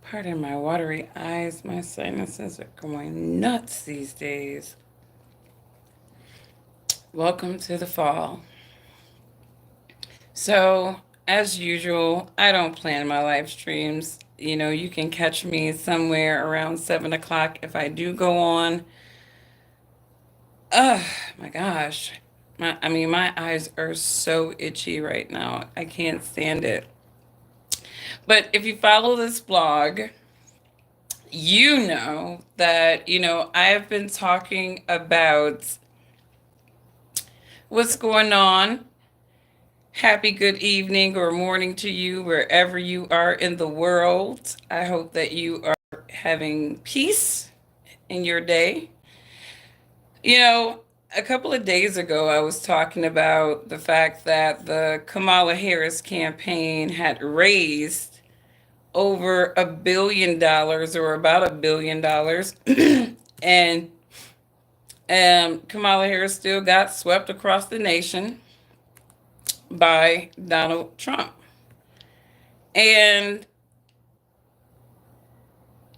Pardon my watery eyes. My sinuses are going nuts these days. Welcome to the fall. So, as usual, I don't plan my live streams. You can catch me somewhere around 7 o'clock if I do go on. Oh my gosh. My eyes are so itchy right now. I can't stand it. But if you follow this blog, you know that, I have been talking about what's going on. Happy good evening or morning to you wherever you are in the world. I hope that you are having peace in your day. You know, a couple of days ago, I was talking about the fact that the Kamala Harris campaign had raised over $1 billion or about $1 billion. And Kamala Harris still got swept across the nation by Donald Trump. And,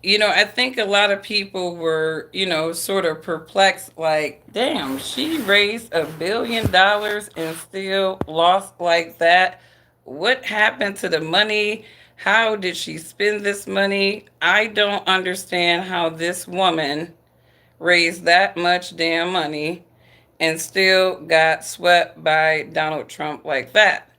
I think a lot of people were, sort of perplexed, like, damn, she raised $1 billion and still lost like that. What happened to the money? How did she spend this money? I don't understand how this woman raised that much damn money and still got swept by Donald Trump like that.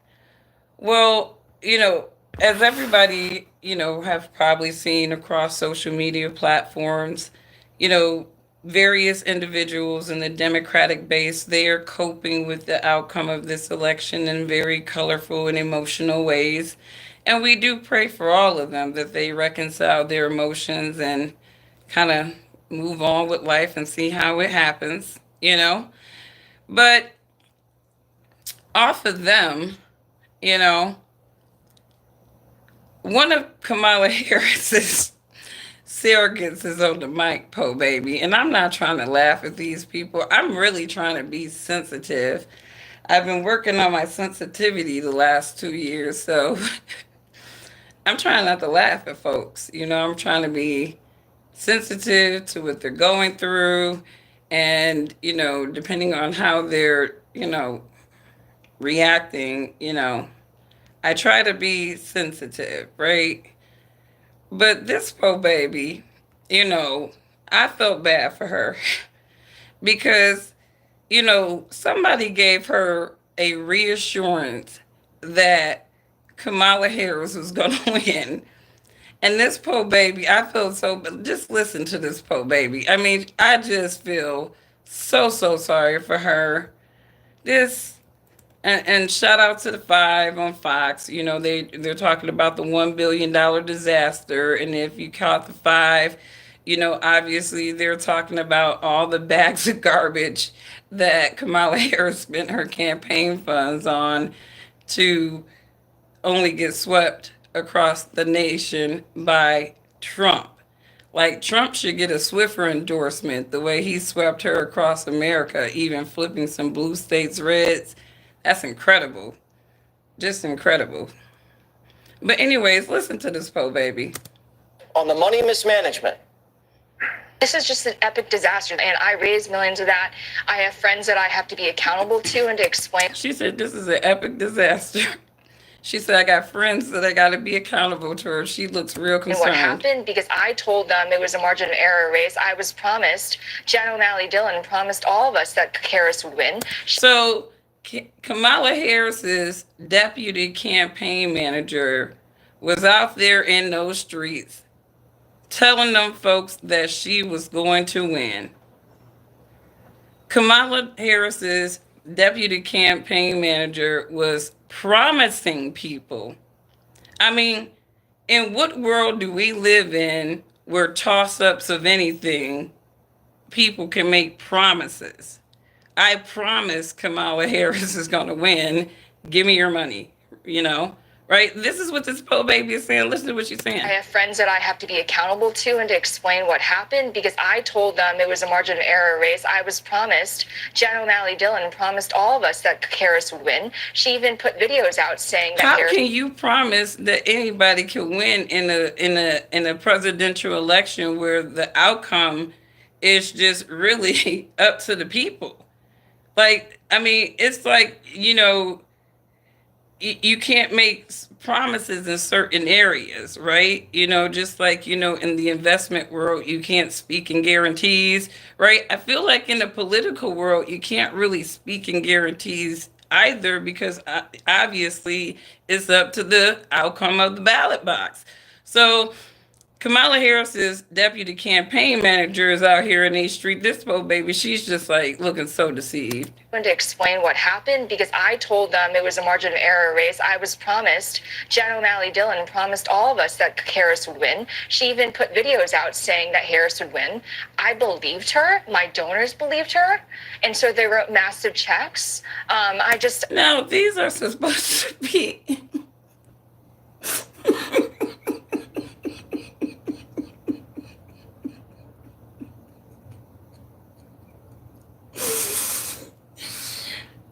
Well, as everybody, have probably seen across social media platforms, you know, various individuals in the Democratic base, they are coping with the outcome of this election in very colorful and emotional ways. And we do pray for all of them that they reconcile their emotions and kind of move on with life and see how it happens. But off of them, you know, one of Kamala Harris's surrogates is on the mic, po baby. And I'm not trying to laugh at these people. I'm really trying to be sensitive. I've been working on my sensitivity the last 2 years, so I'm trying not to laugh at folks. I'm trying to be sensitive to what they're going through. And, depending on how they're, reacting, I try to be sensitive, right? But this poor baby, you know, I felt bad for her because, somebody gave her a reassurance that Kamala Harris was going to win. And this poor baby, I feel so, just listen to this poor baby. I mean, I just feel so, so sorry for her. This and shout out to the five on Fox. They're talking about the $1 billion disaster, and if you caught the five, obviously they're talking about all the bags of garbage that Kamala Harris spent her campaign funds on to only get swept across the nation by Trump. Like, Trump should get a Swiffer endorsement the way he swept her across America, even flipping some blue states reds. That's incredible. Just incredible. But anyways, listen to this po baby. On the money mismanagement. This is just an epic disaster, and I raise millions of that. I have friends that I have to be accountable to and to explain. She said this is an epic disaster. She said, I got friends that I got to be accountable to her. She looks real concerned. What happened, because I told them it was a margin of error race. I was promised, Jan O'Malley Dillon promised all of us that Harris would win. So Kamala Harris's deputy campaign manager was out there in those streets telling them folks that she was going to win. Kamala Harris's deputy campaign manager was promising people. I mean, in what world do we live in where toss-ups of anything, people can make promises? I promise Kamala Harris is going to win. Give me your money, right? This is what this po baby is saying. Listen to what she's saying. I have friends that I have to be accountable to and to explain what happened because I told them it was a margin of error race. I was promised, Jen O'Malley Dillon promised all of us that Harris would win. She even put videos out saying that How Harris. can you promise that anybody can win in a presidential election where the outcome is just really up to the people? Like, I mean, it's like, you can't make promises in certain areas, right? Just like, in the investment world, you can't speak in guarantees, right? I feel like in the political world, you can't really speak in guarantees either because obviously it's up to the outcome of the ballot box. So Kamala Harris's deputy campaign manager is out here in these street. This poor baby, she's just like looking so deceived. To explain what happened because I told them it was a margin of error race. I was promised, Jen O'Malley Dillon promised all of us that Harris would win. She even put videos out saying that Harris would win. I believed her. My donors believed her. And so they wrote massive checks. Now, these are supposed to be...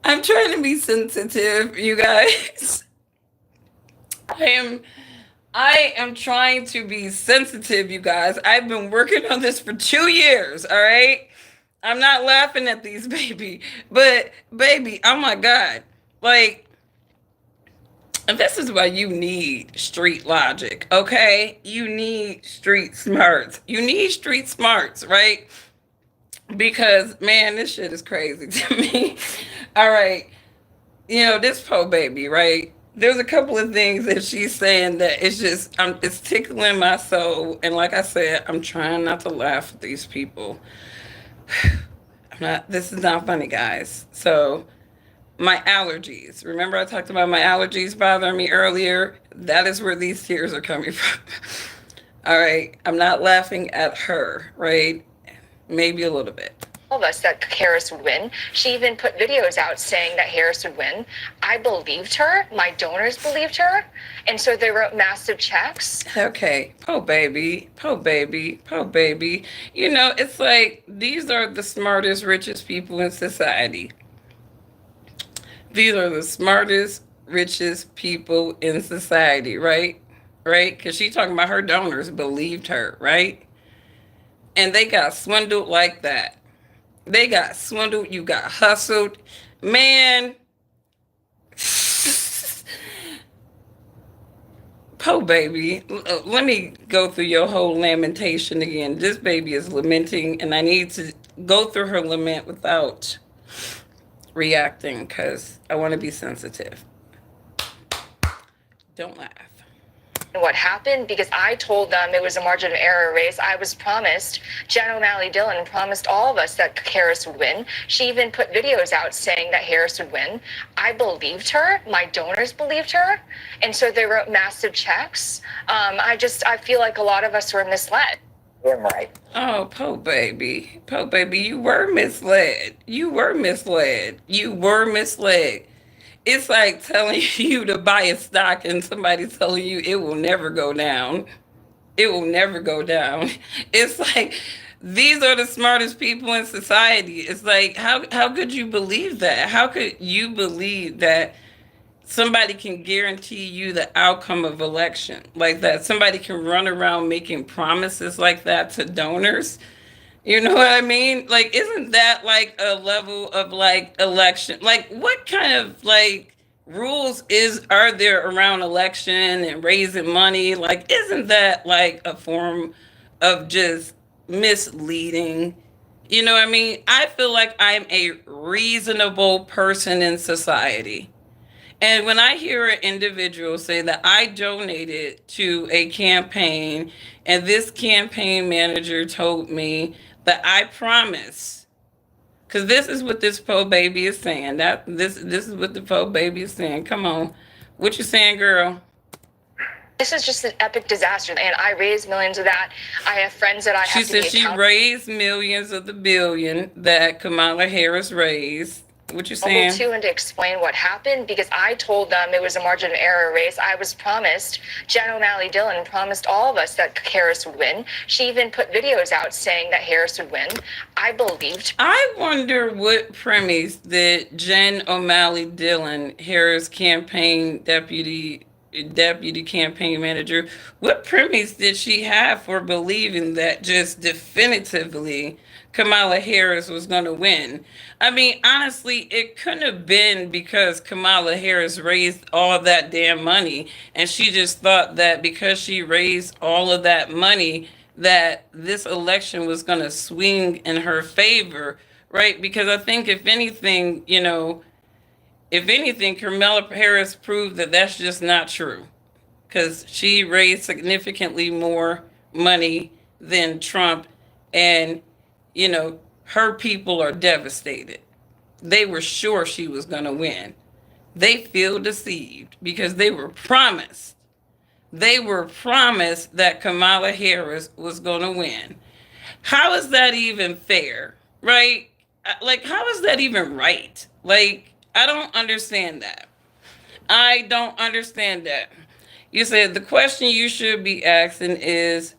I'm trying to be sensitive, you guys. I am trying to be sensitive, you guys. I've been working on this for 2 years, all right? I'm not laughing at these, baby. But, baby, oh my God. Like, this is why you need street logic, okay? You need street smarts. You need street smarts, right? Because, man, this shit is crazy to me. All right. This po baby, right? There's a couple of things that she's saying that it's just, it's tickling my soul. And like I said, I'm trying not to laugh at these people. This is not funny, guys. So, my allergies. Remember I talked about my allergies bothering me earlier? That is where these tears are coming from. All right. I'm not laughing at her, right? Maybe a little bit. All of us that Harris would win. She even put videos out saying that Harris would win. I believed her. My donors believed her. And so they wrote massive checks. Okay. Po baby, po baby, po baby. It's like these are the smartest, richest people in society. These are the smartest, richest people in society, right? Right? Because she talking about her donors believed her, right? And they got swindled like that. They got swindled. You got hustled. Man. Po baby. Let me go through your whole lamentation again. This baby is lamenting, and I need to go through her lament without reacting because I want to be sensitive. Don't laugh. What happened because I told them it was a margin of error race. I was promised, Jen O'Malley Dillon promised all of us that Harris would win. She even put videos out saying that Harris would win. I believed her. My donors believed her. And so they wrote massive checks. I feel like a lot of us were misled. You're right. Oh, po baby. Po baby, you were misled. You were misled. You were misled. It's like telling you to buy a stock and somebody telling you it will never go down. It will never go down. It's like these are the smartest people in society. It's like how could you believe that? How could you believe that somebody can guarantee you the outcome of election like that? Somebody can run around making promises like that to donors. You know what I mean? Like, isn't that like a level of like election? Like, what kind of like rules are there around election and raising money? Like, isn't that like a form of just misleading? You know what I mean? I feel like I'm a reasonable person in society. And when I hear an individual say that I donated to a campaign and this campaign manager told me that I promise, because this is what this po baby is saying. This is what the po baby is saying. Come on. What you saying, girl? This is just an epic disaster, and I raised millions of that. I have friends that I have She to be said she raised millions of the billion that Kamala Harris raised. What you able saying? to and to explain what happened because I told them it was a margin of error race. I was promised, Jen O'Malley Dillon promised all of us that Harris would win. She even put videos out saying that Harris would win. I believed. I wonder what premise that Jen O'Malley Dillon, Harris campaign deputy campaign manager, what premise did she have for believing that just definitively Kamala Harris was going to win? I mean, honestly, it couldn't have been because Kamala Harris raised all of that damn money and she just thought that because she raised all of that money that this election was going to swing in her favor, right? Because I think if anything, if anything, Kamala Harris proved that that's just not true because she raised significantly more money than Trump, and her people are devastated. They were sure she was going to win. They feel deceived because they were promised. They were promised that Kamala Harris was going to win. How is that even fair, right? Like, how is that even right? Like, I don't understand that. I don't understand that. You said the question you should be asking is,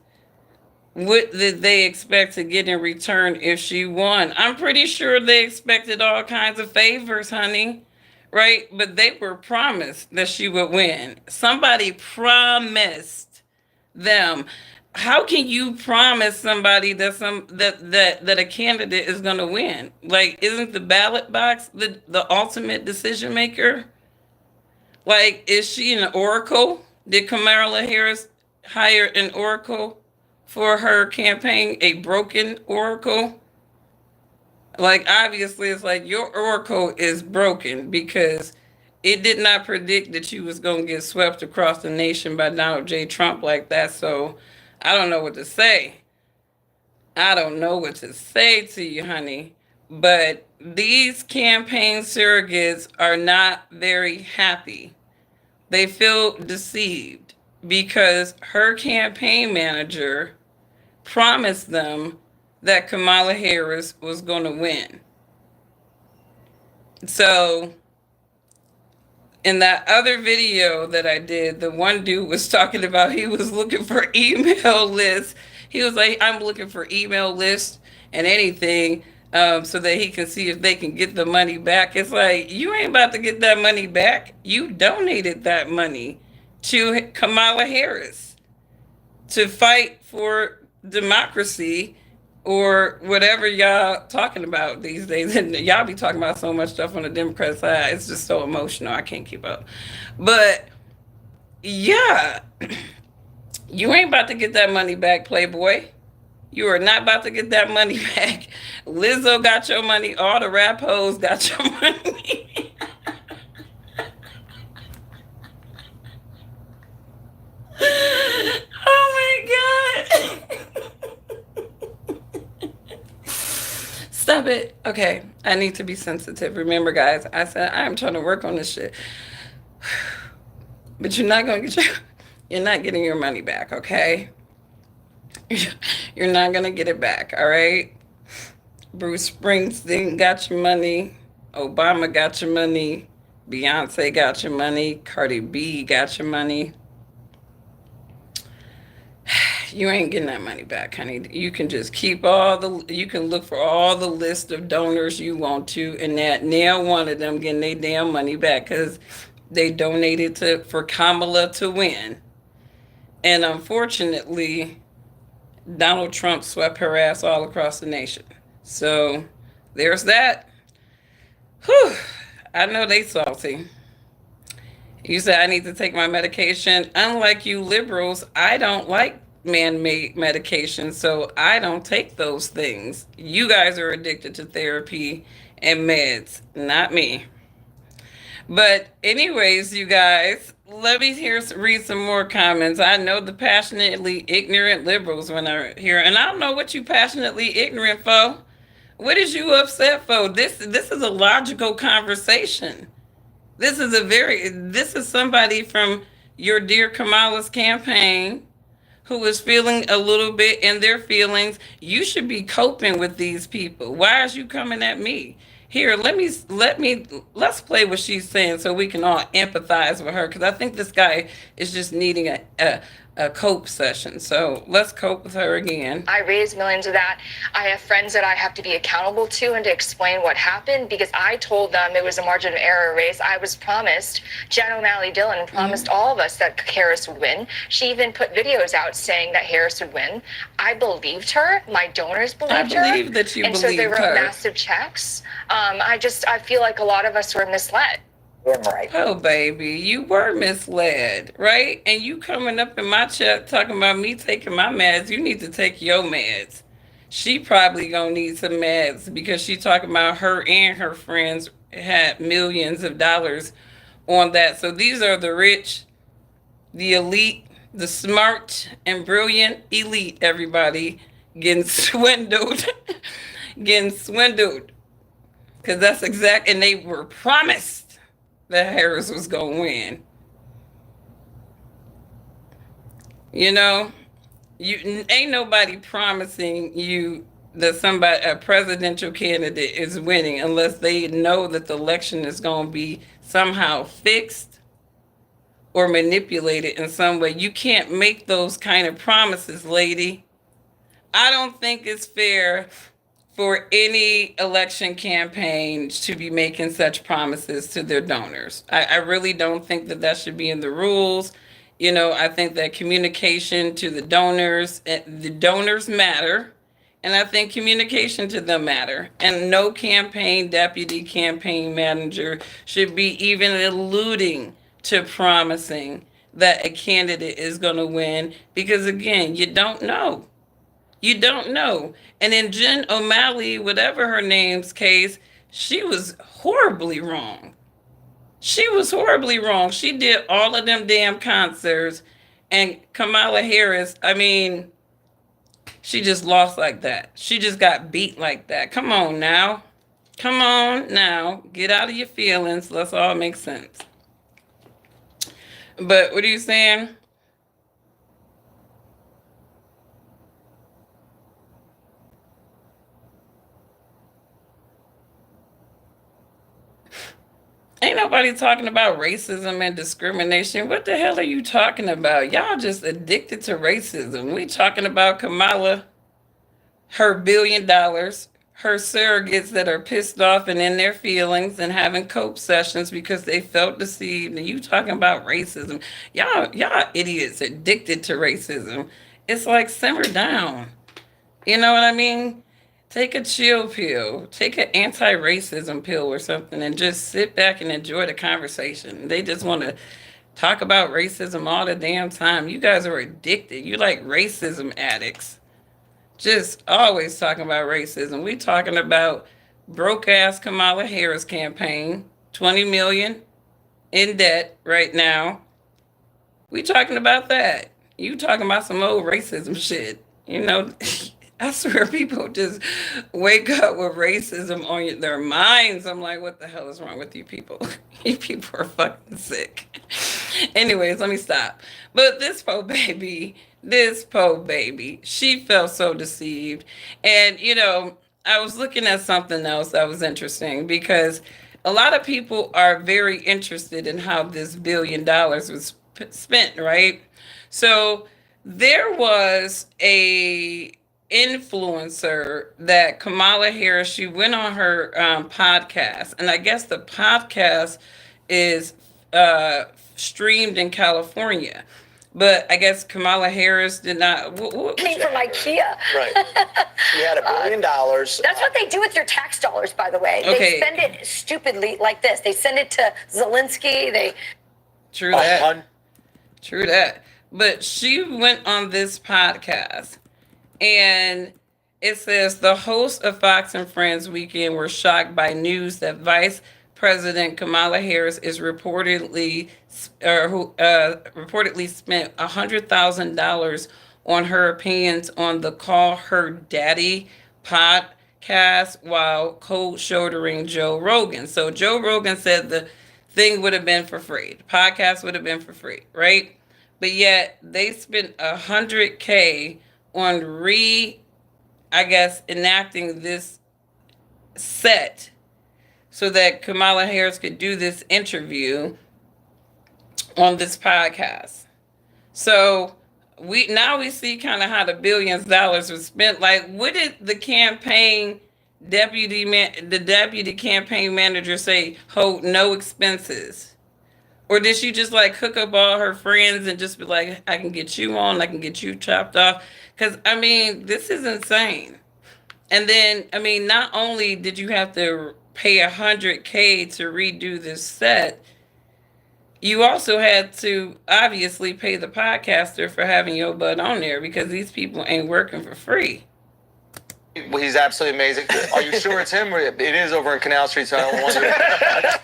what did they expect to get in return if she won? I'm pretty sure they expected all kinds of favors, honey, right? But they were promised that she would win. Somebody promised them. How can you promise somebody that a candidate is going to win? Like, isn't the ballot box the ultimate decision maker? Like, is she an oracle? Did Kamala Harris hire an oracle for her campaign, a broken oracle? Like, obviously, it's like your oracle is broken because it did not predict that you was going to get swept across the nation by Donald J. Trump like that. So I don't know what to say. I don't know what to say to you, honey. But these campaign surrogates are not very happy. They feel deceived because her campaign manager promised them that Kamala Harris was going to win. So in that other video that I did, the one dude was talking about he was looking for email lists. He was like, I'm looking for email lists and anything so that he can see if they can get the money back. It's like, you ain't about to get that money back. You donated that money to Kamala Harris to fight for democracy or whatever y'all talking about these days. And y'all be talking about so much stuff on the Democrat side. It's just so emotional. I can't keep up. But yeah, you ain't about to get that money back, Playboy. You are not about to get that money back. Lizzo got your money. All the rap hoes got your money. Oh my God. Stop it. Okay, I need to be sensitive. Remember, guys, I said I'm trying to work on this shit. But you're not getting your money back, okay? You're not gonna get it back, all right? Bruce Springsteen got your money. Obama got your money. Beyonce got your money. Cardi B got your money. You ain't getting that money back, honey. You can just keep you can look for all the list of donors you want to, and that nail one of them getting their damn money back because they donated for Kamala to win. And unfortunately, Donald Trump swept her ass all across the nation. So there's that. Whew. I know they salty. You said I need to take my medication. Unlike you liberals, I don't like man-made medication, so I don't take those things. You guys are addicted to therapy and meds, not me. But anyways, you guys, let me read some more comments. I know the passionately ignorant liberals when are here, and I don't know what you passionately ignorant for. What is you upset for? This is a logical conversation. This is somebody from your dear Kamala's campaign who is feeling a little bit in their feelings. You should be coping with these people. Why is you coming at me? Here, let's play what she's saying so we can all empathize with her because I think this guy is just needing a cope session. So let's cope with her again. I raised millions of that. I have friends that I have to be accountable to and to explain what happened because I told them it was a margin of error race. I was promised, Jen O'Malley Dillon promised all of us that Harris would win. She even put videos out saying that Harris would win. I believed her. My donors believed her. I believe that you and believed so they wrote her. massive checks. I feel like a lot of us were misled. Right. Oh, baby, you were misled, right? And you coming up in my chat talking about me taking my meds. You need to take your meds. She probably gonna need some meds because she talking about her and her friends had millions of dollars on that. So these are the rich, the elite, the smart and brilliant elite, everybody getting swindled. Getting swindled. Because that's exact, and they were promised that Harris was going to win. You know, you ain't nobody promising you that a presidential candidate is winning unless they know that the election is going to be somehow fixed or manipulated in some way. You can't make those kind of promises, lady. I don't think it's fair for any election campaigns to be making such promises to their donors. I really don't think that that should be in the rules. You know, I think that communication to the donors matter. And I think communication to them matter. And no deputy campaign manager should be even alluding to promising that a candidate is going to win because, again, you don't know. You don't know. And in Jen O'Malley, whatever her name's case, she was horribly wrong. She was horribly wrong. She did all of them damn concerts. And Kamala Harris, I mean, she just lost like that. She just got beat like that. Come on now. Come on now. Get out of your feelings. Let's all make sense. But what are you saying? Ain't nobody talking about racism and discrimination. What the hell are you talking about? Y'all just addicted to racism. We talking about Kamala, her $1 billion, her surrogates that are pissed off and in their feelings and having cope sessions because they felt deceived. And you talking about racism. Y'all idiots addicted to racism. It's like simmer down. You know what I mean? Take a chill pill, take an anti-racism pill or something, and just sit back and enjoy the conversation. They just want to talk about racism all the damn time. You guys are addicted. You like racism addicts. Just always talking about racism. We talking about broke ass Kamala Harris campaign, 20 million in debt right now. We talking about that. You talking about some old racism shit. You know, I swear people just wake up with racism on their minds. I'm like, what the hell is wrong with you people? You people are fucking sick. Anyways, let me stop. But this poor baby, she felt so deceived. And, you know, I was looking at something else that was interesting because a lot of people are very interested in how this $1 billion was spent, right? So there was a influencer that Kamala Harris, she went on her podcast, and I guess the podcast is streamed in California. But I guess Kamala Harris did not. Came from IKEA. Right. She had $1 billion. That's what they do with your tax dollars, by the way. Okay. They spend it stupidly like this. They send it to Zelensky. True that. True that. But she went on this podcast, and it says the hosts of Fox and Friends Weekend were shocked by news that Vice President Kamala Harris is reportedly spent $100,000 on her opinions on the Call Her Daddy podcast while co-shouldering Joe Rogan. So Joe Rogan said the thing would have been for free. The podcast would have been for free, right? But yet they spent $100K on enacting this set so that Kamala Harris could do this interview on this podcast. So we see kind of how the billions of dollars was spent. Like, what did the deputy campaign manager say? Hold no expenses. Or did she just like hook up all her friends and just be like, I can get you on, I can get you chopped off? Because, I mean, this is insane. And then, I mean, not only did you have to pay $100K to redo this set, you also had to obviously pay the podcaster for having your butt on there because these people ain't working for free. Well, he's absolutely amazing. Are you sure it's him? Or it is over in Canal Street, so I don't want to.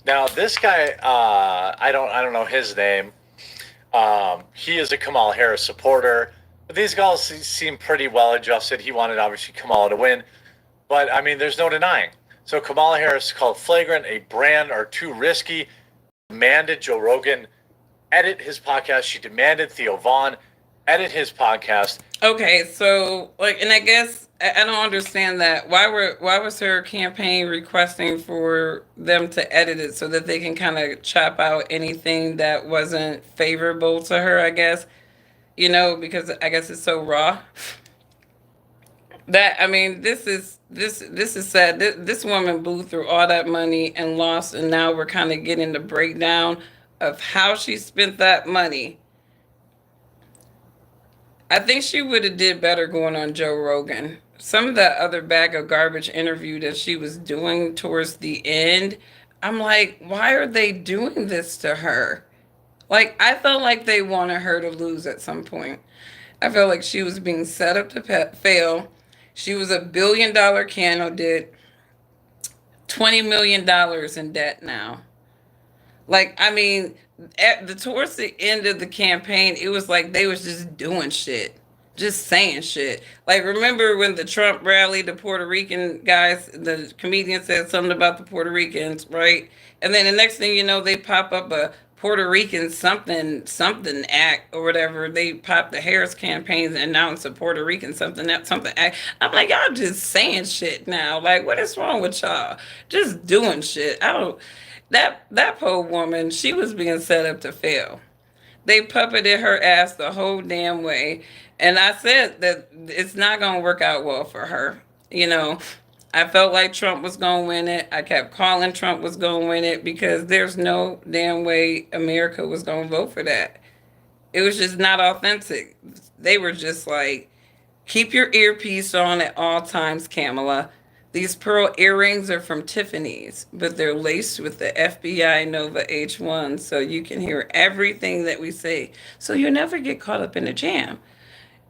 Now, this guy, I don't know his name. He is a Kamala Harris supporter. But these guys seem pretty well adjusted. He wanted, obviously, Kamala to win. But, I mean, there's no denying. So Kamala Harris called flagrant a brand or too risky, demanded Joe Rogan edit his podcast. She demanded Theo Vaughn edit his podcast. Okay, so, like, and I guess I don't understand that. Why was her campaign requesting for them to edit it so that they can kind of chop out anything that wasn't favorable to her, I guess? You know, because I guess it's so raw. That, I mean, this is sad. This woman blew through all that money and lost, and now we're kind of getting the breakdown of how she spent that money. I think she would have did better going on Joe Rogan. Some of that other bag of garbage interview that she was doing towards the end, I'm like, why are they doing this to her? Like, I felt like they wanted her to lose at some point. I felt like she was being set up to fail. She was $1 billion candidate, $20 million in debt now. Like, I mean, towards the end of the campaign, it was like they was just doing shit, just saying shit. Like, remember when the Trump rally, the Puerto Rican guys, the comedian said something about the Puerto Ricans, right? And then the next thing you know, they pop up a Puerto Rican something act or whatever. They pop the Harris campaigns and announce a Puerto Rican something act. I'm like, y'all just saying shit now. Like, what is wrong with y'all? Just doing shit. I don't. That poor woman, she was being set up to fail. They puppeted her ass the whole damn way. And I said that it's not going to work out well for her. You know, I felt like Trump was going to win it. I kept calling Trump was going to win it because there's no damn way America was going to vote for that. It was just not authentic. They were just like, keep your earpiece on at all times, Kamala. These pearl earrings are from Tiffany's, but they're laced with the FBI Nova H1, so you can hear everything that we say. So you never get caught up in a jam.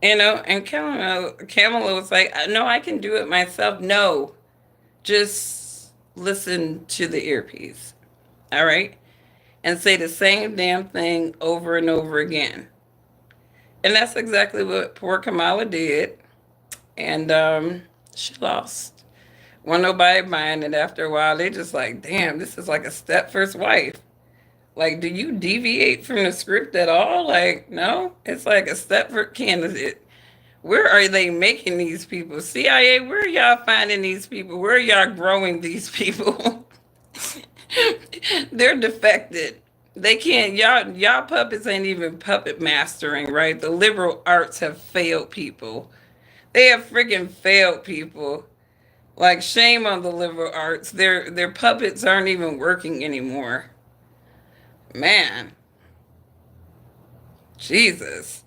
You know, and Kamala was like, no, I can do it myself. No, just listen to the earpiece, all right? And say the same damn thing over and over again. And that's exactly what poor Kamala did. And she lost. When nobody buying it after a while, they just like, damn, this is like a Stepford's wife. Like, do you deviate from the script at all? Like, no, it's like a Stepford candidate. Where are they making these people? CIA, where are y'all finding these people? Where are y'all growing these people? They're defected. They can't, y'all puppets ain't even puppet mastering, right? The liberal arts have failed people. They have freaking failed people. Like, shame on the liberal arts. Their puppets aren't even working anymore. Man. Jesus.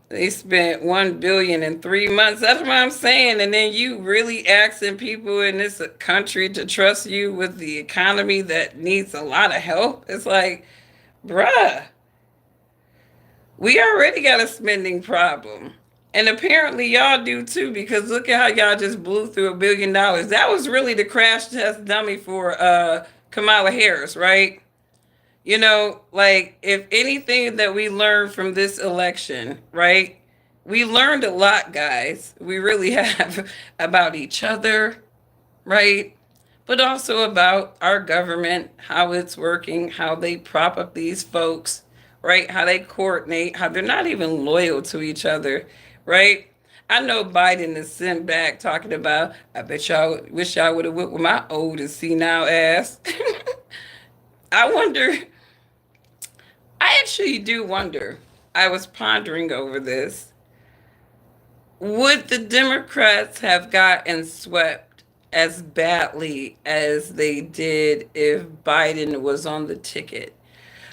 They spent $1 billion in 3 months. That's what I'm saying. And then you really asking people in this country to trust you with the economy that needs a lot of help. It's like, bruh, we already got a spending problem. And apparently y'all do too, because look at how y'all just blew through $1 billion. That was really the crash test dummy for Kamala Harris, right? You know, like, if anything that we learned from this election, right? We learned a lot, guys. We really have about each other, right? But also about our government, how it's working, how they prop up these folks, right? How they coordinate, how they're not even loyal to each other. Right? I know Biden is sitting back talking about, I bet y'all wish y'all would have went with my old and senile ass. I wonder, I actually do wonder. I was pondering over this. Would the Democrats have gotten swept as badly as they did if Biden was on the ticket?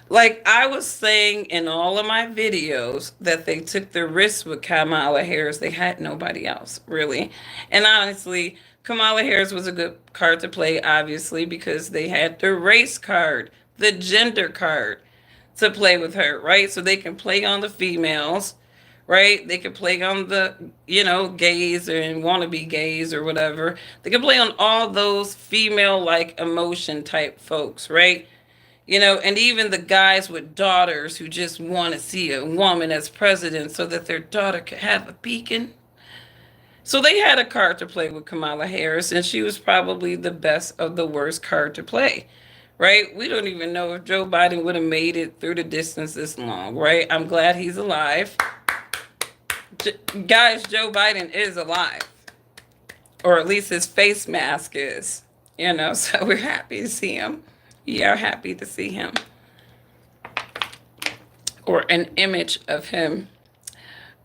Like I was saying in all of my videos that they took the risk with Kamala Harris. They had nobody else, really. And honestly, Kamala Harris was a good card to play, obviously, because they had the race card, the gender card to play with her, right? So they can play on the females, right? They can play on the, gays and wannabe gays or whatever. They can play on all those female like emotion type folks, right? And even the guys with daughters who just want to see a woman as president so that their daughter could have a beacon. So they had a card to play with Kamala Harris, and she was probably the best of the worst card to play, right? We don't even know if Joe Biden would have made it through the distance this long, right? I'm glad he's alive. Guys, Joe Biden is alive, or at least his face mask is, so we're happy to see him. We are happy to see him, or an image of him.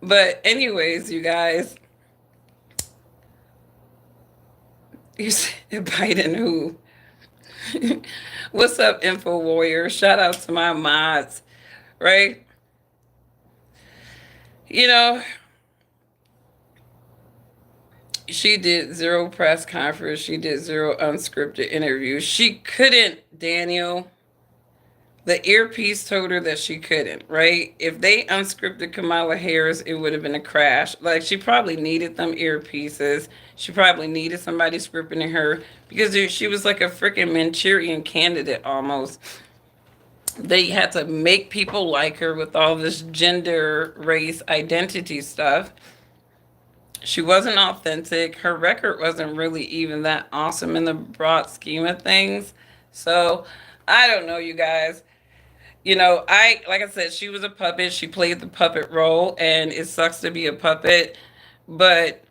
But anyways, you guys, you said Biden who? What's up, Info Warrior? Shout out to my mods, right? She did 0 press conference. She did 0 unscripted interviews. She couldn't, Daniel. The earpiece told her that she couldn't, right? If they unscripted Kamala Harris, it would have been a crash. Like, she probably needed them earpieces. She probably needed somebody scripting her because she was like a freaking Manchurian candidate almost. They had to make people like her with all this gender, race, identity stuff. She wasn't authentic. Her record wasn't really even that awesome in the broad scheme of things. So, I don't know, you guys. Like I said, she was a puppet. She played the puppet role, and it sucks to be a puppet. But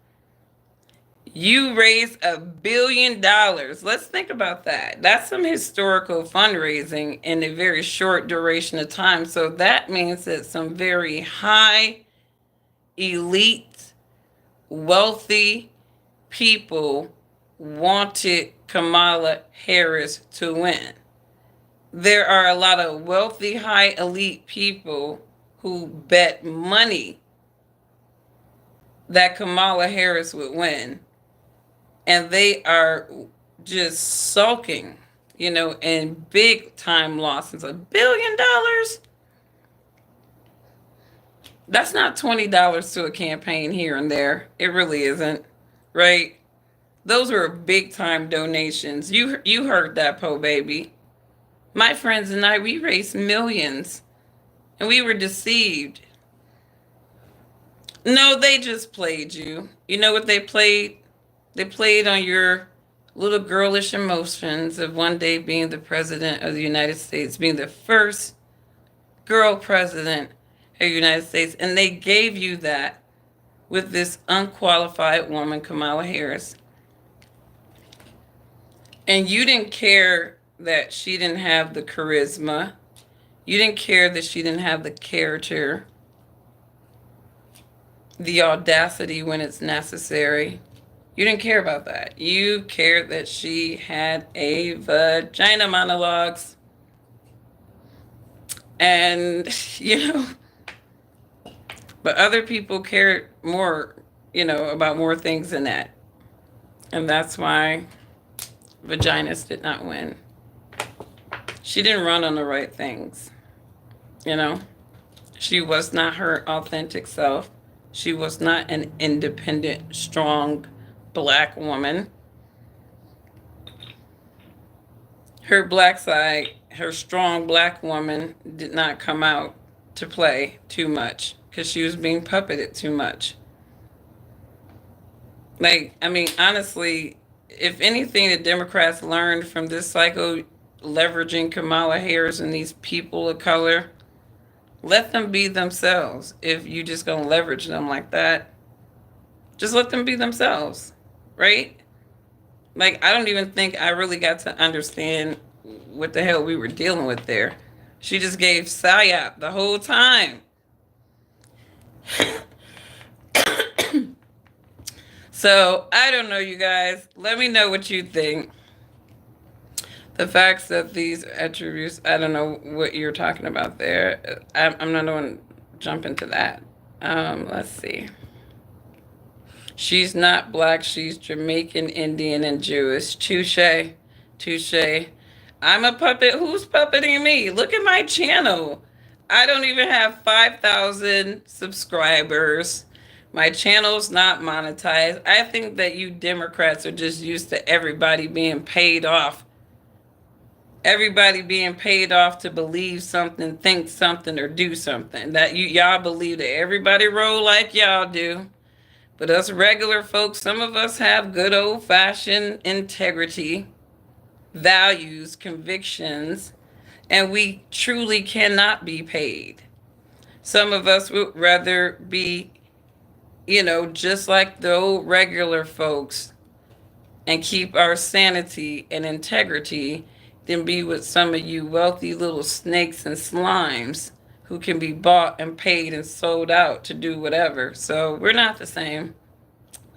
you raised $1 billion. Let's think about that. That's some historical fundraising in a very short duration of time. So that means that some very high, elite, wealthy people wanted Kamala Harris to win. There are a lot of wealthy, high elite people who bet money that Kamala Harris would win. And they are just sulking, in big time losses. $1 billion? That's not $20 to a campaign here and there. It really isn't, right? Those were big time donations. You heard that, Po Baby. My friends and I, we raised millions, and we were deceived. No, they just played you. You know what they played? They played on your little girlish emotions of one day being the president of the United States, being the first girl president of the United States. And they gave you that with this unqualified woman, Kamala Harris. And you didn't care that she didn't have the charisma. You didn't care that she didn't have the character, the audacity when it's necessary. You didn't care about that. You cared that she had a vagina monologues. And, but other people cared more, about more things than that. And that's why vaginas did not win. She didn't run on the right things, She was not her authentic self. She was not an independent, strong Black woman. Her black side, her strong Black woman did not come out to play too much because she was being puppeted too much. Honestly, if anything the Democrats learned from this cycle, leveraging Kamala Harris and these people of color, let them be themselves. If you just gonna leverage them like that, Just let them be themselves, right? Like, I don't even think I really got to understand what the hell we were dealing with there. She just gave psyop the whole time. So, I don't know, you guys. Let me know what you think. The facts that these attributes, I don't know what you're talking about there. I'm not going to jump into that. Let's see. She's not black. She's Jamaican, Indian, and Jewish. Touche. Touche. I'm a puppet. Who's puppeting me? Look at my channel. I don't even have 5,000 subscribers. My channel's not monetized. I think that you Democrats are just used to everybody being paid off. Everybody being paid off to believe something, think something, or do something. That y'all believe that everybody roll like y'all do. But us regular folks, some of us have good old-fashioned integrity, values, convictions, and we truly cannot be paid. Some of us would rather be, just like the old regular folks and keep our sanity and integrity than be with some of you wealthy little snakes and slimes who can be bought and paid and sold out to do whatever. So we're not the same.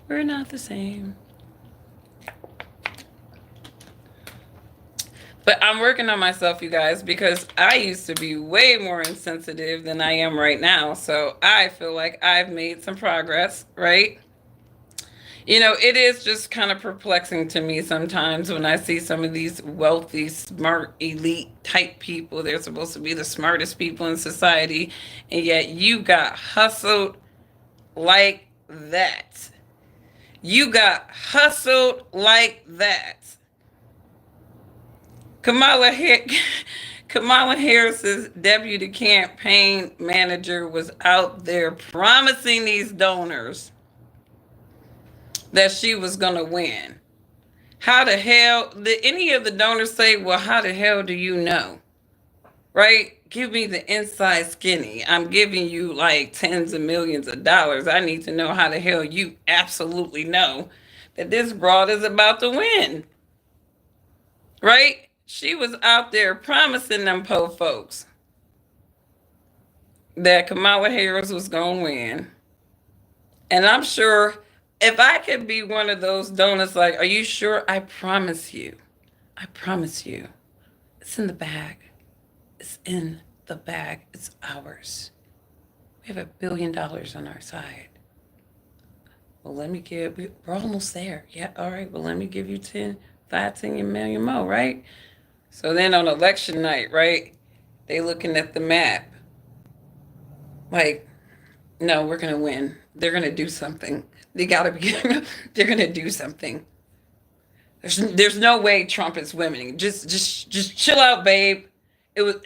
We're not the same. But I'm working on myself, you guys, because I used to be way more insensitive than I am right now. So I feel like I've made some progress, right? It is just kind of perplexing to me sometimes when I see some of these wealthy, smart, elite type people. They're supposed to be the smartest people in society, and yet you got hustled like that. You got hustled like that. Kamala Harris's deputy campaign manager was out there promising these donors that she was going to win. How the hell did any of the donors say, well, how the hell do you know? Right? Give me the inside skinny. I'm giving you like tens of millions of dollars. I need to know how the hell you absolutely know that this broad is about to win. Right? She was out there promising them po folks that Kamala Harris was going to win. And I'm sure if I could be one of those donors, like, are you sure? I promise you. I promise you. It's in the bag. It's in the bag. It's ours. We have $1 billion on our side. Well, we're almost there. Yeah, all right. Well, let me give you 10 million more, right? So then on election night, right, they looking at the map. Like, no, we're going to win. They're going to do something. They're going to do something. There's no way Trump is winning. Just chill out, babe. It was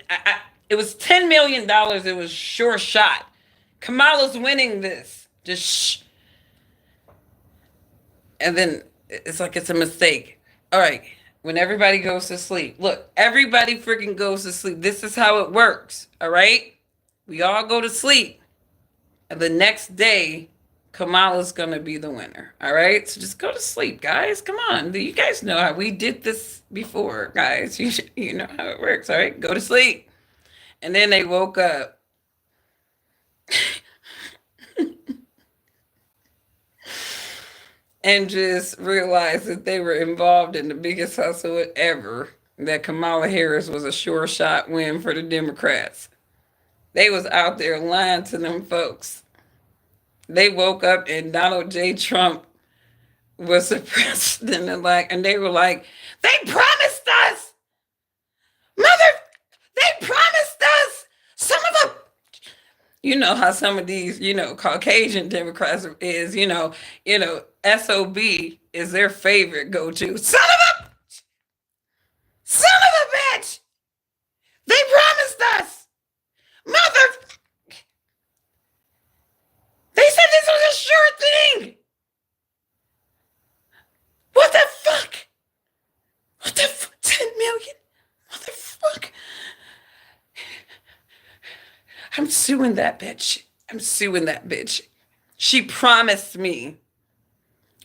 $10 million. It was sure shot. Kamala's winning this. Just shh. And then it's like it's a mistake. All right. When everybody goes to sleep. Look, everybody freaking goes to sleep. This is how it works. All right? We all go to sleep. And the next day, Kamala's going to be the winner. All right? So just go to sleep, guys. Come on. You guys know how we did this before, guys. You know how it works. All right? Go to sleep. And then they woke up. And just realized that they were involved in the biggest hustle ever, that Kamala Harris was a sure shot win for the Democrats. They was out there lying to them folks. They woke up and Donald J. Trump was the president-elect, and they were like, they promised us! They promised us! Some of them, you know how some of these, Caucasian Democrats is, SOB is their favorite go-to. Son of a bitch! They promised us! They said this was a sure thing! What the fuck? 10 million? Motherfucker. I'm suing that bitch. She promised me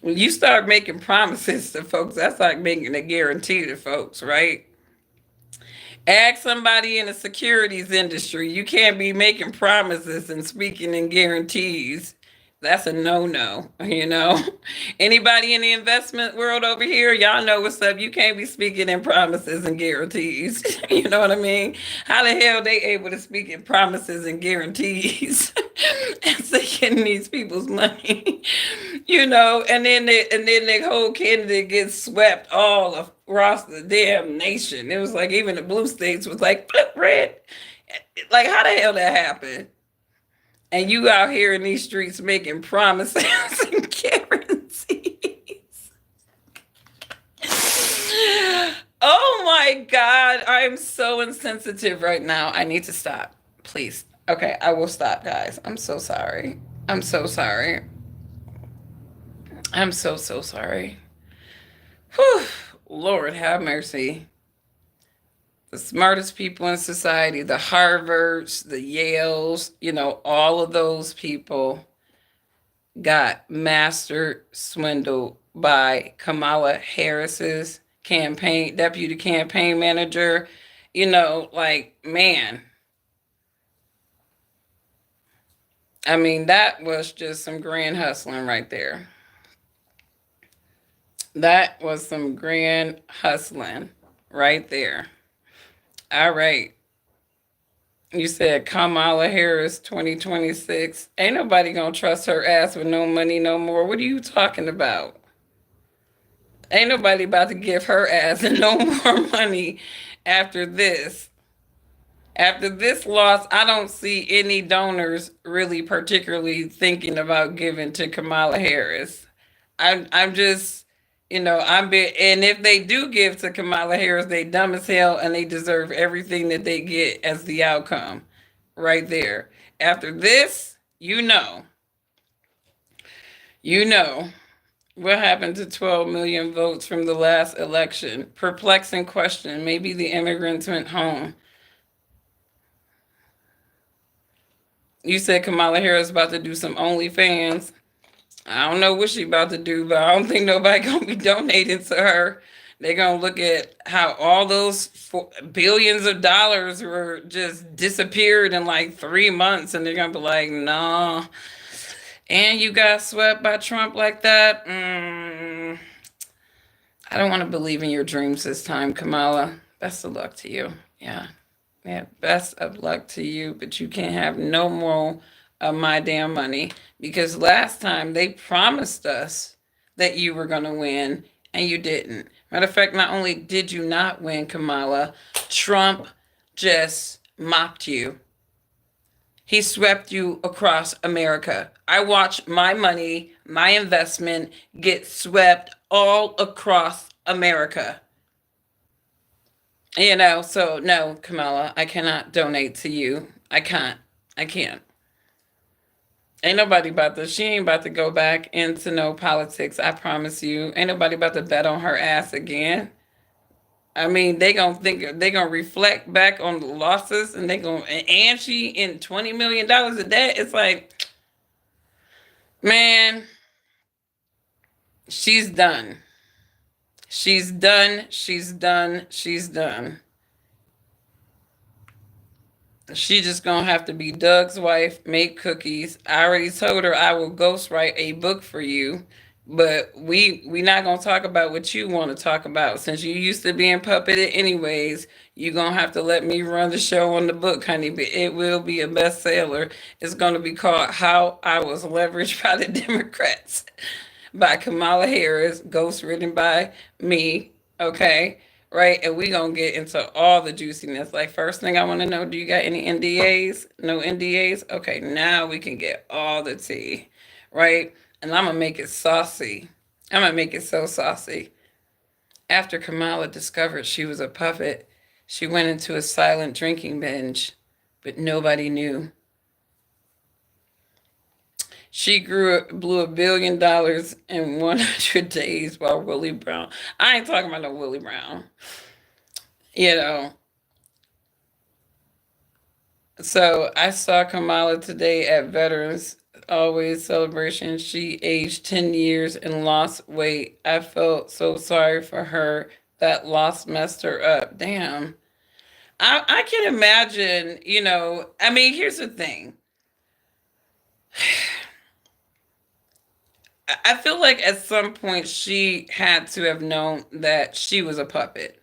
When you start making promises to folks, that's like making a guarantee to folks, right? Ask somebody in the securities industry. You can't be making promises and speaking in guarantees. That's a no-no. Anybody in the investment world over here, y'all know what's up. You can't be speaking in promises and guarantees. You know what I mean? How the hell they able to speak in promises and guarantees and taking these people's money? And then the whole candidate gets swept all across the damn nation. It was like even the blue states was like flip red. Like how the hell that happened? And you out here in these streets making promises and guarantees. Oh my God, I'm so insensitive right now. I need to stop. Please. Okay, I will stop, guys. I'm so sorry. I'm so sorry. I'm so sorry. Whew. Lord have mercy. The smartest people in society, the Harvards, the Yales, all of those people got master swindled by Kamala Harris's deputy campaign manager. Man. I mean, that was just some grand hustling right there. That was some grand hustling right there. All right. You said Kamala Harris 2026. Ain't nobody gonna trust her ass with no money no more. What are you talking about? Ain't nobody about to give her ass no more money after this. After this loss, I don't see any donors really particularly thinking about giving to Kamala Harris. I'm just, and if they do give to Kamala Harris, they dumb as hell and they deserve everything that they get as the outcome right there. After this, what happened to 12 million votes from the last election? Perplexing question. Maybe the immigrants went home. You said Kamala Harris about to do some OnlyFans. I don't know what she about to do, but I don't think nobody gonna be donating to her. They're gonna look at how all those billions of dollars were just disappeared in like 3 months, and they're gonna be like, "Nah." And you got swept by Trump like that. I don't want to believe in your dreams this time, Kamala. Best of luck to you. Yeah, best of luck to you. But you can't have no more of my damn money, because last time they promised us that you were going to win and you didn't. Matter of fact, not only did you not win, Kamala, Trump just mocked you. He swept you across America. I watched my money, my investment get swept all across America. So no, Kamala, I cannot donate to you. I can't. Ain't nobody she ain't about to go back into no politics, I promise you. Ain't nobody about to bet on her ass again. I mean, they gonna reflect back on the losses, and and she in $20 million of debt. It's like, man, she's done. She's done. She's done. She's done. She just gonna have to be Doug's wife, make cookies. I already told her I will ghostwrite a book for you, but we not gonna talk about what you want to talk about. Since you used to being puppeted anyways, you gonna have to let me run the show on the book, honey. But it will be a bestseller. It's gonna be called "How I Was Leveraged by the Democrats" by Kamala Harris, ghostwritten by me. Okay. Right, and we gonna get into all the juiciness. Like, first thing I want to know, do you got any NDAs? No NDAs? Okay, now we can get all the tea, right? And I'm gonna make it saucy. I'm gonna make it so saucy. After Kamala discovered she was a puppet, she went into a silent drinking binge, but nobody knew. She blew $1 billion in 100 days while Willie Brown. I ain't talking about no Willie Brown. So I saw Kamala today at Veterans Always Celebration. She aged 10 years and lost weight. I felt so sorry for her. That loss messed her up. Damn. I can imagine, I mean, here's the thing. I feel like at some point she had to have known that she was a puppet.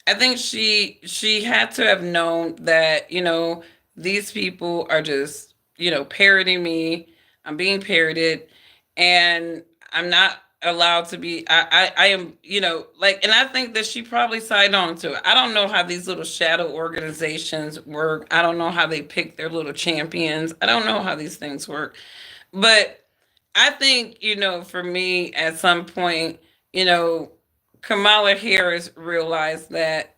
I think she had to have known that, these people are just, parroting me. I'm being parroted and I'm not allowed to be I am, like, and I think that she probably signed on to it. I don't know how these little shadow organizations work. I don't know how they pick their little champions. I don't know how these things work. But I think, for me, at some point, you know, Kamala Harris realized that,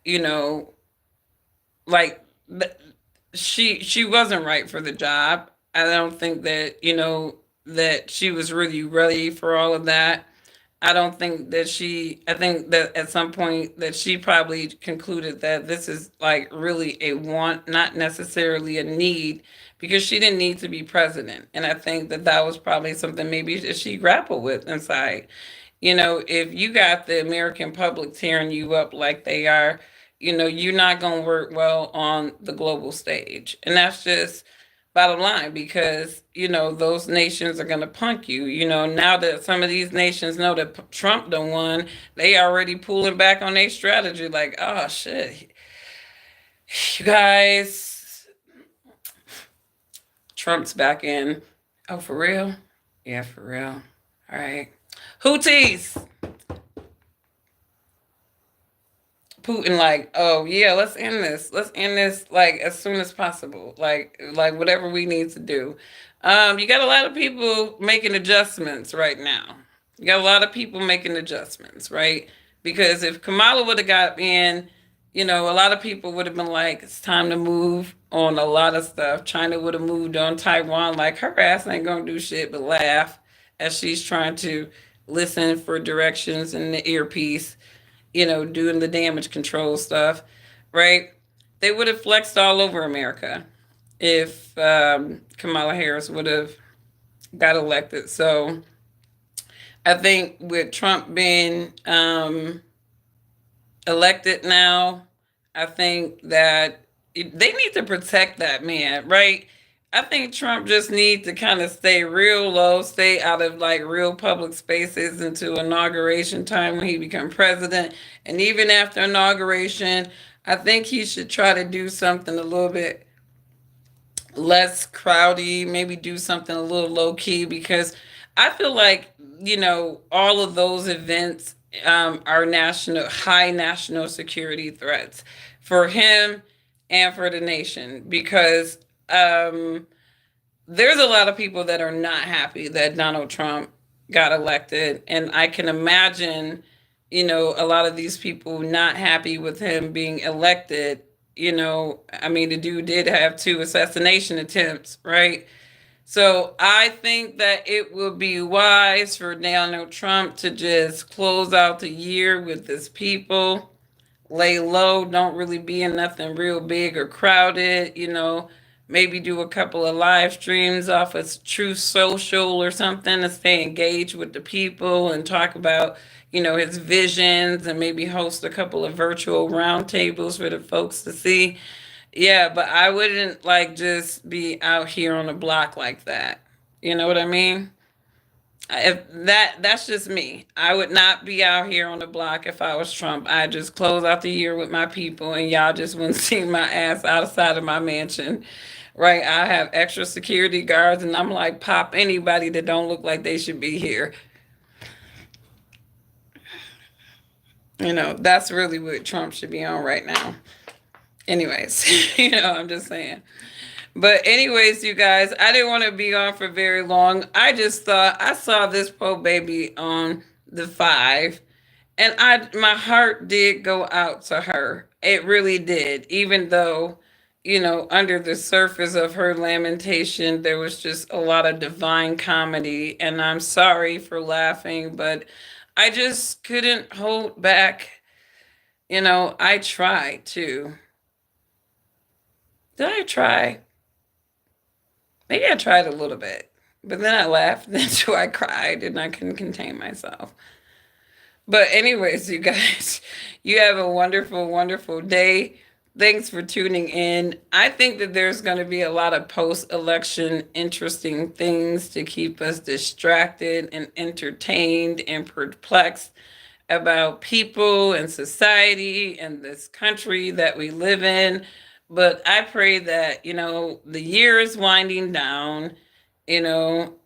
like th- she wasn't right for the job. I don't think that, that she was really ready for all of that. I don't think that I think that at some point that she probably concluded that this is like really a want, not necessarily a need, because she didn't need to be president. And I think that that was probably something maybe that she grappled with inside. If you got the American public tearing you up like they are, you're not going to work well on the global stage. And that's just bottom line, because those nations are going to punk you. Now that some of these nations know that Trump done won, they already pulling back on their strategy, like, oh shit, you guys, Trump's back in. Oh, for real? Yeah, for real. All right. Houthis. Putin, like, oh yeah, let's end this. Let's end this like as soon as possible. Like whatever we need to do. You got a lot of people making adjustments right now. You got a lot of people making adjustments, right? Because if Kamala would have got in, a lot of people would have been like, it's time to move on a lot of stuff. China would have moved on Taiwan. Like, her ass ain't gonna do shit but laugh as she's trying to listen for directions in the earpiece, doing the damage control stuff, right? They would have flexed all over America if Kamala Harris would have got elected. So I think with Trump being elected now, I think that they need to protect that man, right? I think Trump just needs to kind of stay real low, stay out of like real public spaces until inauguration time when he become president. And even after inauguration, I think he should try to do something a little bit less crowdy, maybe do something a little low key, because I feel like, all of those events are high national security threats for him and for the nation, because um, there's a lot of people that are not happy that Donald Trump got elected. And I can imagine, a lot of these people not happy with him being elected. I mean, the dude did have 2 assassination attempts, right? So I think that it would be wise for Donald Trump to just close out the year with his people, lay low, don't really be in nothing real big or crowded, maybe do a couple of live streams off of True Social or something to stay engaged with the people and talk about, his visions, and maybe host a couple of virtual roundtables for the folks to see. Yeah, but I wouldn't like just be out here on the block like that. You know what I mean? If that's just me. I would not be out here on the block if I was Trump. I'd just close out the year with my people and y'all just wouldn't see my ass outside of my mansion. Right? I have extra security guards and I'm like, pop anybody that don't look like they should be here. That's really what Trump should be on right now. Anyways, I'm just saying. But anyways, you guys, I didn't want to be on for very long. I just thought I saw this poor baby on the 5, and my heart did go out to her. It really did, even though, under the surface of her lamentation, there was just a lot of divine comedy. And I'm sorry for laughing, but I just couldn't hold back. I tried to. Did I try? Maybe I tried a little bit, but then I laughed. Then too, I cried, and I couldn't contain myself. But anyways, you guys, you have a wonderful, wonderful day. Thanks for tuning in. I think that there's going to be a lot of post-election interesting things to keep us distracted and entertained and perplexed about people and society and this country that we live in. But I pray that, the year is winding down, you know,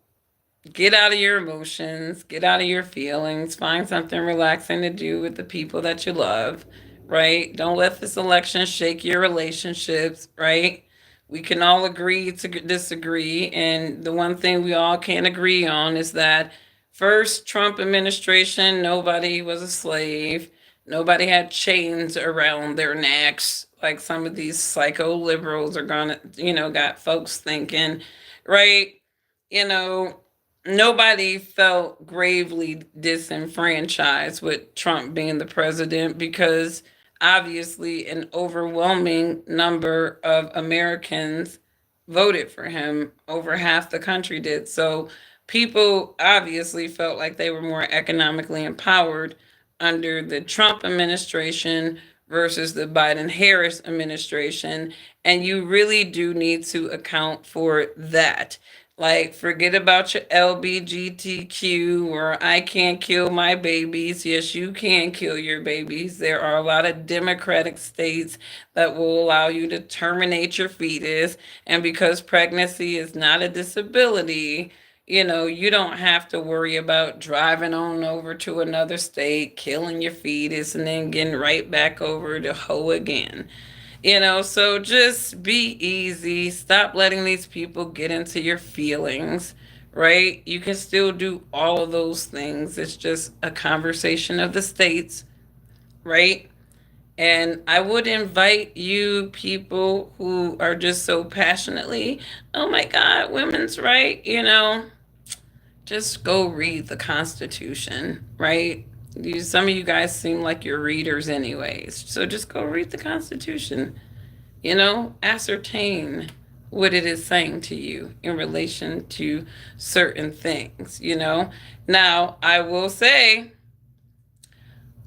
get out of your emotions, get out of your feelings, find something relaxing to do with the people that you love, right? Don't let this election shake your relationships, right? We can all agree to disagree. And the one thing we all can agree on is that first Trump administration, nobody was a slave. Nobody had chains around their necks like some of these psycho liberals are gonna, got folks thinking, right? You know, nobody felt gravely disenfranchised with Trump being the president because obviously an overwhelming number of Americans voted for him. Over half the country did. So people obviously felt like they were more economically empowered under the Trump administration versus the Biden Harris administration. And you really do need to account for that. Like, forget about your LBGTQ or I can't kill my babies. Yes, you can kill your babies. There are a lot of Democratic states that will allow you to terminate your fetus. And because pregnancy is not a disability, you don't have to worry about driving on over to another state, killing your fetus, and then getting right back over to hoe again. So just be easy. Stop letting these people get into your feelings, right? You can still do all of those things. It's just a conversation of the states, right? And I would invite you people who are just so passionately, oh my God, women's right, just go read the Constitution, right? Some of you guys seem like you're readers anyways. So just go read the Constitution. Ascertain what it is saying to you in relation to certain things. Now, I will say,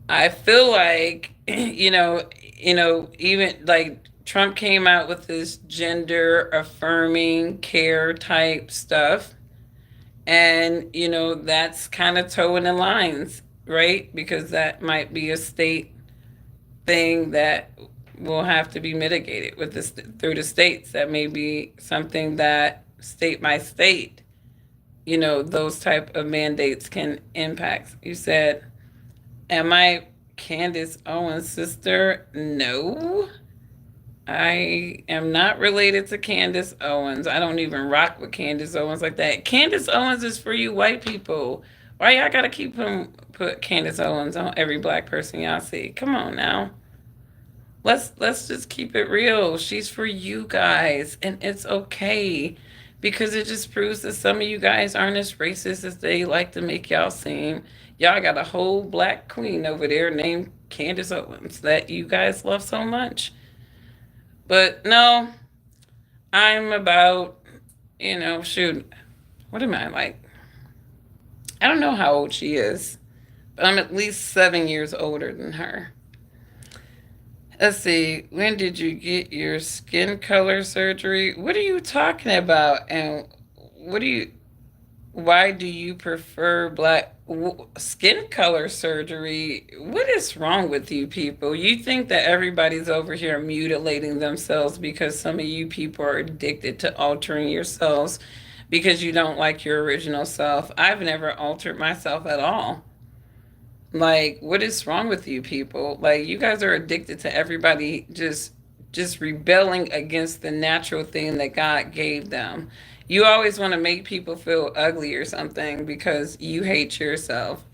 I feel like, even like Trump came out with this gender affirming care type stuff. And, that's kind of towing the lines, right? Because that might be a state thing that will have to be mitigated with this through the states. That may be something that state by state, those type of mandates can impact. You said, am I Candace Owens' sister? No. I am not related to Candace Owens. I don't even rock with Candace Owens like that. Candace Owens is for you white people. Why y'all gotta put Candace Owens on every black person y'all see? Come on now. Let's just keep it real. She's for you guys, and it's okay because it just proves that some of you guys aren't as racist as they like to make y'all seem. Y'all got a whole black queen over there named Candace Owens that you guys love so much. But no, I'm about, shoot, what am I like? I don't know how old she is, but I'm at least 7 years older than her. Let's see, when did you get your skin color surgery? What are you talking about? And why do you prefer black skin color surgery? What is wrong with you people? You think that everybody's over here mutilating themselves because some of you people are addicted to altering yourselves because you don't like your original self. I've never altered myself at all. Like, what is wrong with you people? Like, you guys are addicted to everybody just rebelling against the natural thing that God gave them. You always want to make people feel ugly or something because you hate yourself.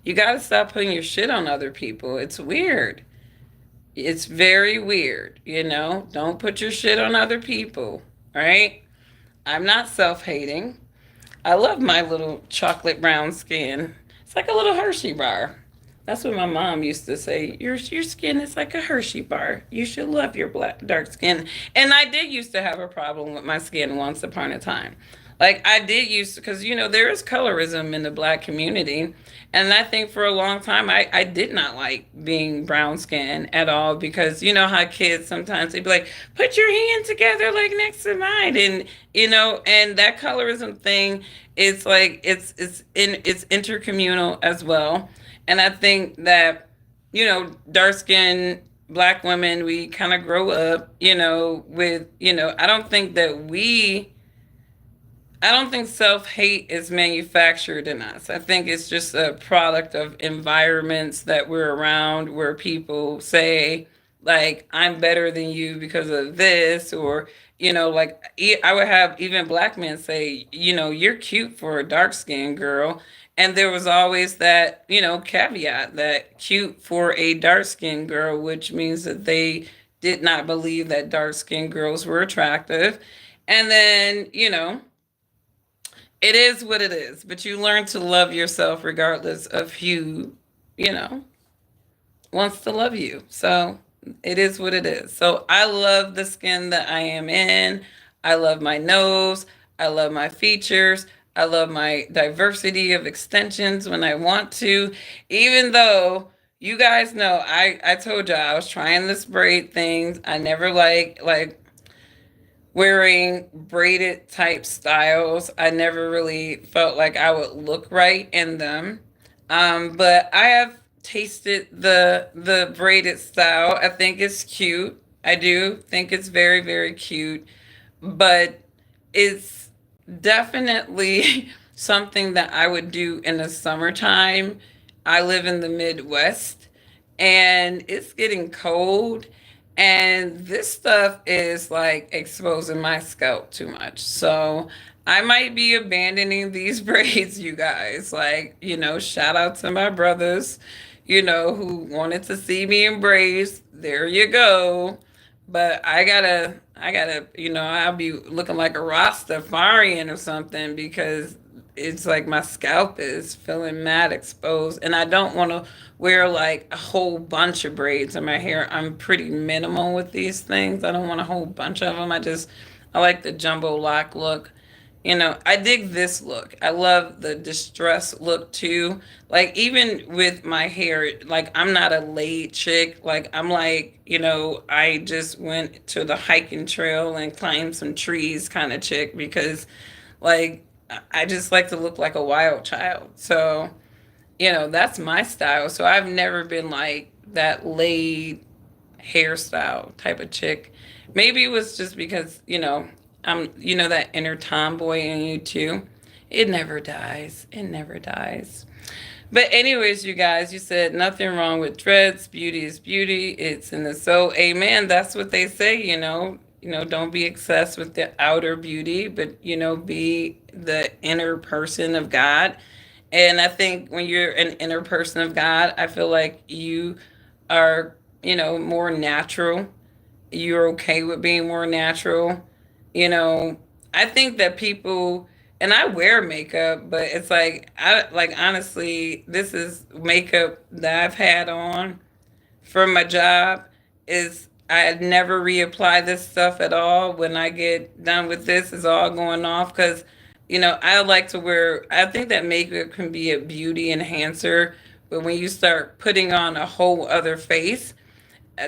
You got to stop putting your shit on other people. It's weird. It's very weird, Don't put your shit on other people, right? I'm not self-hating. I love my little chocolate brown skin. It's like a little Hershey bar. That's what my mom used to say. Your skin is like a Hershey bar. You should love your dark skin. And I did used to have a problem with my skin once upon a time. Like I did used to, because there is colorism in the black community, and I think for a long time I did not like being brown skin at all, because you know how kids sometimes they'd be like, put your hand together like next to mine, and and that colorism thing is like it's intercommunal as well. And I think that, dark skinned black women, we kind of grow up, with, I don't think self hate is manufactured in us. I think it's just a product of environments that we're around, where people say, like, I'm better than you because of this, or, like, I would have even black men say, you're cute for a dark skinned girl. And there was always that, caveat, that cute for a dark skinned girl, which means that they did not believe that dark skinned girls were attractive. And then, it is what it is, but you learn to love yourself regardless of who, you know, wants to love you. So it is what it is. So I love the skin that I am in. I love my nose. I love my features. I love my diversity of extensions when I want to, even though you guys know I told you I was trying this braid things. I never like wearing braided type styles. I never really felt like I would look right in them. But I have tasted the braided style. I think it's cute. I do think it's very, very cute. But it's definitely something that I would do in the summertime. I live in the Midwest and it's getting cold, and this stuff is like exposing my scalp too much. So I might be abandoning these braids, you guys. Like, shout out to my brothers, who wanted to see me in braids. There you go. But I gotta, I'll be looking like a Rastafarian or something, because it's like my scalp is feeling mad exposed, and I don't want to wear like a whole bunch of braids in my hair. I'm pretty minimal with these things. I don't want a whole bunch of them. I like the jumbo lock look. I dig this look. I love the distress look too. Like, even with my hair, like, I'm not a laid chick. Like, I'm like, I just went to the hiking trail and climbed some trees kind of chick, because, like, I just like to look like a wild child. So, that's my style. So I've never been like that laid hairstyle type of chick. Maybe it was just because, that inner tomboy in you too. It never dies. It never dies. But anyways, you guys, you said nothing wrong with dreads. Beauty is beauty. It's in the soul. Amen. That's what they say, don't be obsessed with the outer beauty, but be the inner person of God. And I think when you're an inner person of God, I feel like you are, more natural. You're okay with being more natural. You know, I think that people, and I wear makeup, but it's like, honestly, this is makeup that I've had on for my job. Is I never reapply this stuff at all. When I get done with this, it's all going off, because I like to wear. I think that makeup can be a beauty enhancer, but when you start putting on a whole other face,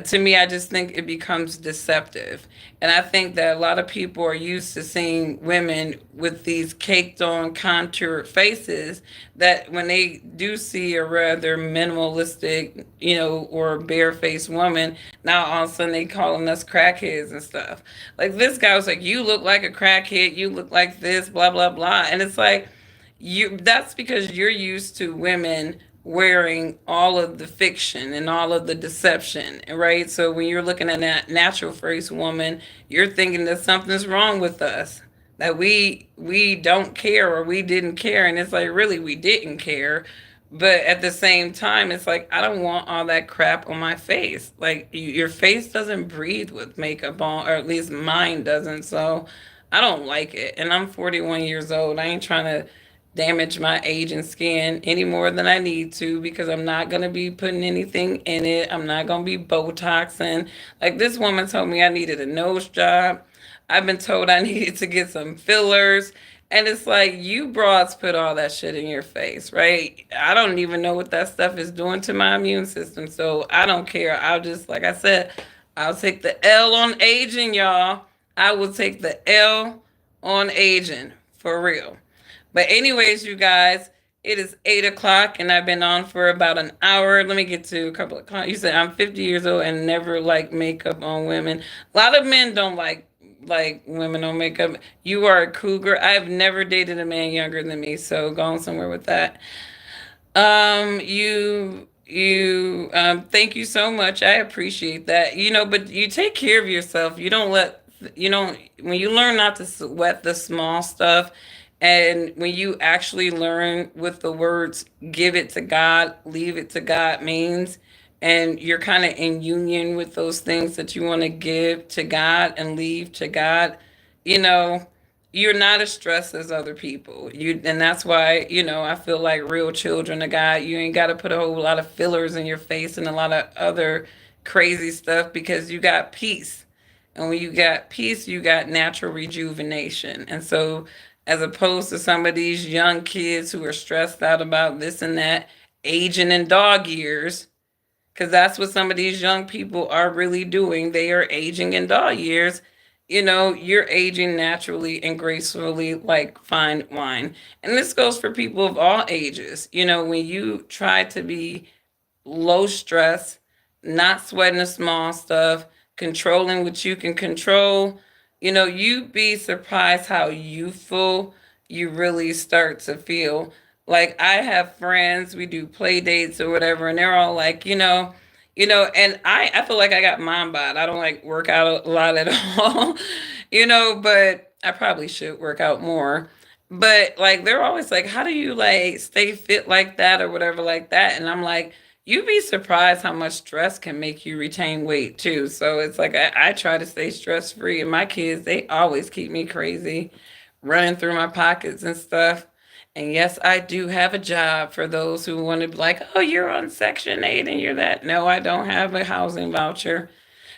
to me, I just think it becomes deceptive. And I think that a lot of people are used to seeing women with these caked on, contoured faces, that when they do see a rather minimalistic, or barefaced woman, now all of a sudden they calling us crackheads and stuff. Like, this guy was like, you look like a crackhead, you look like this, blah, blah, blah. And it's like, that's because you're used to women wearing all of the fiction and all of the deception, right? So when you're looking at that natural face woman, you're thinking that something's wrong with us, that we don't care, or we didn't care. And it's like, really, we didn't care. But at the same time, it's like, I don't want all that crap on my face. Like, your face doesn't breathe with makeup on, or at least mine doesn't. So I don't like it. And I'm 41 years old. I ain't trying to damage my aging skin any more than I need to, because I'm not going to be putting anything in it. I'm not going to be Botoxing. Like, this woman told me I needed a nose job. I've been told I needed to get some fillers. And it's like, you broads put all that shit in your face, right? I don't even know what that stuff is doing to my immune system. So I don't care. I'll just, like I said, I'll take the L on aging, y'all. I will take the L on aging, for real. But anyways, you guys, it is 8 o'clock and I've been on for about an hour. Let me get to a couple of comments. You said I'm 50 years old and never like makeup on women. A lot of men don't like women on makeup. You are a cougar. I've never dated a man younger than me, so go on somewhere with that. Thank you so much. I appreciate that. But you take care of yourself. You don't, when you learn not to sweat the small stuff, and when you actually learn what the words give it to God, leave it to God means, and you're kind of in union with those things that you want to give to God and leave to God, you know, you're not as stressed as other people. And that's why, I feel like real children of God, you ain't got to put a whole lot of fillers in your face and a lot of other crazy stuff, because you got peace. And when you got peace, you got natural rejuvenation. And so, as opposed to some of these young kids who are stressed out about this and that, aging in dog years, because that's what some of these young people are really doing. They are aging in dog years. You're aging naturally and gracefully like fine wine. And this goes for people of all ages. When you try to be low stress, not sweating the small stuff, controlling what you can control, you'd be surprised how youthful you really start to feel. Like, I have friends, we do play dates or whatever, and they're all like, and I feel like I got mom bod. I don't like work out a lot at all, but I probably should work out more. But like, they're always like, how do you like stay fit like that or whatever like that? And I'm like, you'd be surprised how much stress can make you retain weight too. So it's like, I try to stay stress free, and my kids, they always keep me crazy, running through my pockets and stuff. And yes, I do have a job, for those who want to be like, oh, you're on Section 8 and you're that. No, I don't have a housing voucher.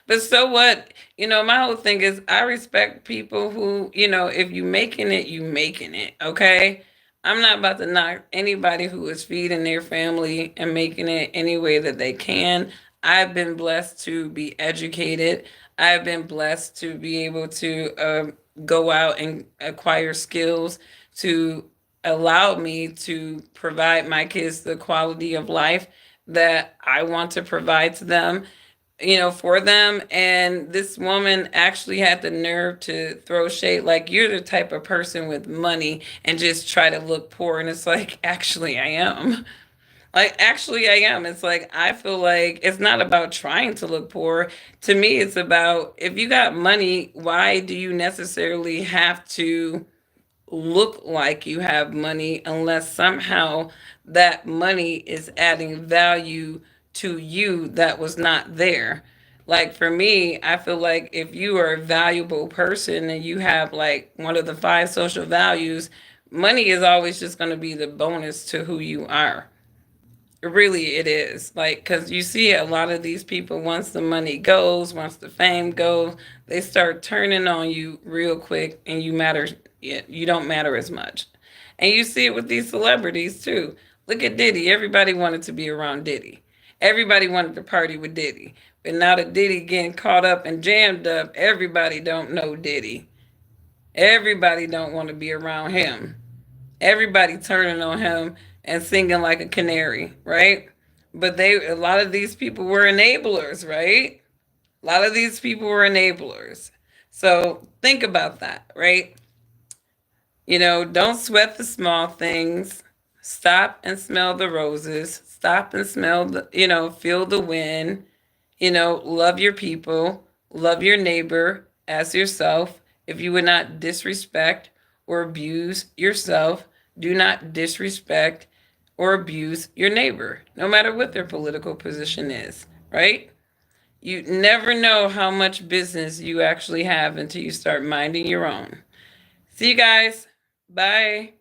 But so what? My whole thing is, I respect people who, if you making it, you making it. Okay. I'm not about to knock anybody who is feeding their family and making it any way that they can. I've been blessed to be educated. I've been blessed to be able to go out and acquire skills to allow me to provide my kids the quality of life that I want to provide to them, for them. And this woman actually had the nerve to throw shade, like, you're the type of person with money and just try to look poor. And it's like, actually, I am. Like, actually, I am. It's like, I feel like it's not about trying to look poor. To me, it's about, if you got money, why do you necessarily have to look like you have money, unless somehow that money is adding value to you that was not there? Like, for me, I feel like if you are a valuable person and you have like one of the five social values, money is always just going to be the bonus to who you are. Really, it is. Like, because you see a lot of these people, once the money goes, once the fame goes, they start turning on you real quick, and you don't matter as much. And you see it with these celebrities too. Look at Diddy. Everybody wanted to be around Diddy. Everybody wanted to party with Diddy. But now that Diddy getting caught up and jammed up, everybody don't know Diddy. Everybody don't want to be around him. Everybody turning on him and singing like a canary, right? But a lot of these people were enablers, right? A lot of these people were enablers. So think about that, right? Don't sweat the small things. Stop and smell the roses. Stop and smell feel the wind. Love your people. Love your neighbor as yourself. If you would not disrespect or abuse yourself, do not disrespect or abuse your neighbor, no matter what their political position is, right? You never know how much business you actually have until you start minding your own. See you guys. Bye.